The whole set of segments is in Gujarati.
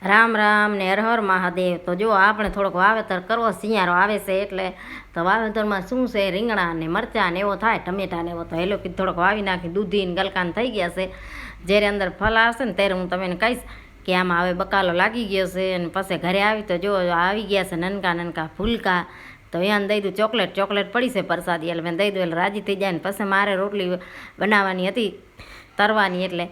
રામ રામ ને હર હર મહાદેવ। તો જો આપણે થોડોક વાવેતર કરવો, શિયાળો આવે છે એટલે તો વાવેતરમાં શું છે, રીંગણા ને મરચાં ને એવો થાય, ટમેટા ને એવો, તો હેલો કીધું થોડોક વાવી નાખી। દૂધી ને ગલકાન થઈ ગયા છે, જ્યારે અંદર ફળ આવશે ને ત્યારે હું તમને કહીશ કે આમાં હવે બકાલો લાગી ગયો છે। અને પછી ઘરે આવી તો જો આવી ગયા છે નનકા નનકા ફૂલકા, તો એને દઈ દઉં ચોકલેટ પડી છે પ્રસાદી, એટલે મેં દઈ દઉં એટલે રાજી થઈ જાય ને પછી મારે રોટલી બનાવવાની હતી તરવાની, એટલે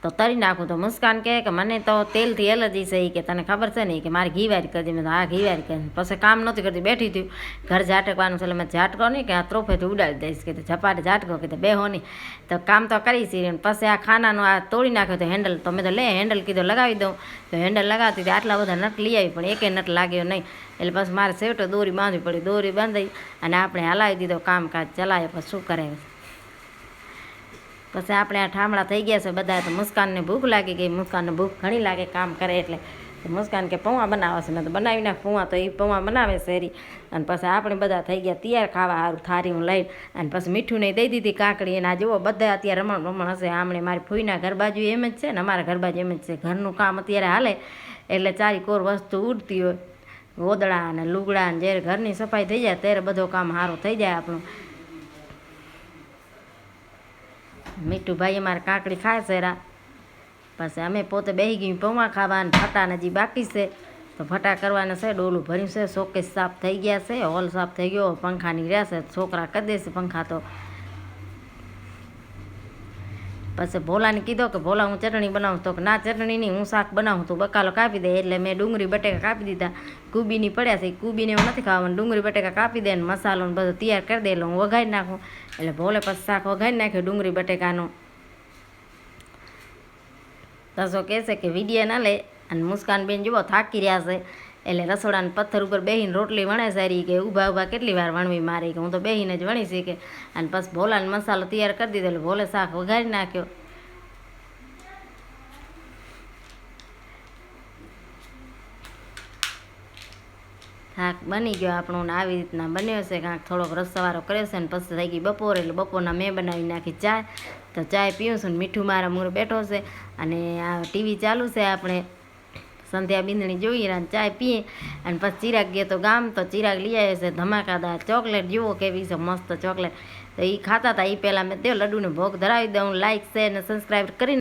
તો તરી નાખું। તો મુસ્કાન કહે કે મને તો તેલથી એલર્જી છે, એ કે તને ખબર છે ને કે મારે ઘીવારી કરજે। મેં તો હા ઘીવારી કરે, પછી કામ નહોતી કરતી, બેઠી હતી ઘર ઝાટકવાનું છે, એટલે મેં ઝાટકો નહીં કે આ ત્રોફેથી ઉડાડી દઈશ, કે ઝપાટ ઝાટકો કે બેહો નહીં, તો કામ તો કરીશ। પછી આ ખાનાનું આ તોડી નાખ્યો તો હેન્ડલ, તો મેં તો લે હેન્ડલ કીધું લગાવી દઉં, તો હેન્ડલ લગાવતી હતી આટલા બધા નટ લઈ આવી પણ એકે નટ લાગ્યો નહીં, એટલે પછી મારે સેવટો દોરી બાંધવી પડી। દોરી બાંધી અને આપણે હલાવી દીધો, કામકાજ ચલાવે, પછી શું કરે। પછી આપણે આ ઠામડા થઈ ગયા છે બધા, તો મુસ્કાનને ભૂખ લાગી ગઈ, મુસ્કાનને ભૂખ ઘણી લાગે કામ કરે એટલે, મુસ્કાન કે પૌવા બનાવે છે, મેં તો બનાવી નાખ પૌવા, તો એ પૌવા બનાવે શેરી। અને પછી આપણે બધા થઈ ગયા તૈયાર ખાવા સારું થારી હું લઈને, અને પછી મીઠું નહીં દઈ દીધી કાકડી। અને આ જુઓ બધા અત્યારે રમણ હશે, આમણે મારી ફૂઈના ઘર બાજુ એમ જ છે ને અમારા ઘર બાજુ એમ જ છે, ઘરનું કામ અત્યારે હાલે એટલે ચારી કોર વસ્તુ ઉડતી હોય, ગોદડા અને લુગડા ને જ્યારે ઘરની સફાઈ થઈ જાય ત્યારે બધું કામ સારું થઈ જાય આપણું। મીઠું ભાઈ અમારે કાકડી ખાય છે રા, પછી અમે પોતે બેસી ગયું પૌવા ખાવા, અને ફટા હજી બાકી છે, તો ફટા કરવાના છે, ડોલું ભર્યું છે, શોકેસ સાફ થઈ ગયા છે, હોલ સાફ થઈ ગયો, પંખાની રહેશે છોકરા કરી દેશે પંખા। તો પછી ભોલાને કીધો કે ભોલા હું ચટણી બનાવું, તો કે ના ચટણી નહીં હું શાક બનાવું, તો બકાલો કાપી દે, એટલે મેં ડુંગળી બટેકા કાપી દીધા, કુબીની પડ્યા છે, કુબીને એવું નથી ખાવાનું, ડુંગળી બટેકા કાપી દે ને મસાલો ને બધું તૈયાર કરી દે, એટલે હું વઘારી નાખું, એટલે ભોલે પછી શાક વઘારી નાખ્યું ડુંગળી બટેકાનું। તસો કહે છે કે વિડીયો ના લે, અને મુસ્કાન બેન જુઓ થાકી રહ્યા છે, એટલે રસોડાના પથ્થર ઉપર બેસીને રોટલી વણે સારી, કે ઊભા કેટલી વાર વણવી મારી, કે હું તો બેસીને જ વણી શીખે। અને પછી ભોલાને મસાલો તૈયાર કરી દીધો, એટલે ભોલે શાક વઘારી નાખ્યો। શાક બની ગયો આપણો ને આવી રીતના બન્યો છે, કાંઈક થોડોક રસવાળો કર્યો છે, ને પછી થઈ ગઈ બપોરે, એટલે બપોરના મેં બનાવી નાખી ચા, તો ચાય પીવું છું ને મીઠું મારા મૂળ બેઠો છે, અને આ ટીવી ચાલુ છે, આપણે સંધ્યા બિંદણી જોઈએ અને ચાય પીએ। અને પછી ચિરાગ ગયો તો ગામ, તો ચિરાગ લઈ આવે છે ધમાકાદાર ચોકલેટ, જુઓ કેવી છે મસ્ત ચોકલેટ, તો એ ખાતા હતા, એ પહેલાં મેં તે લડ્ડુને ભોગ ધરાવી દઉં, લાઇક શેર ને સબસ્ક્રાઈબ કરીને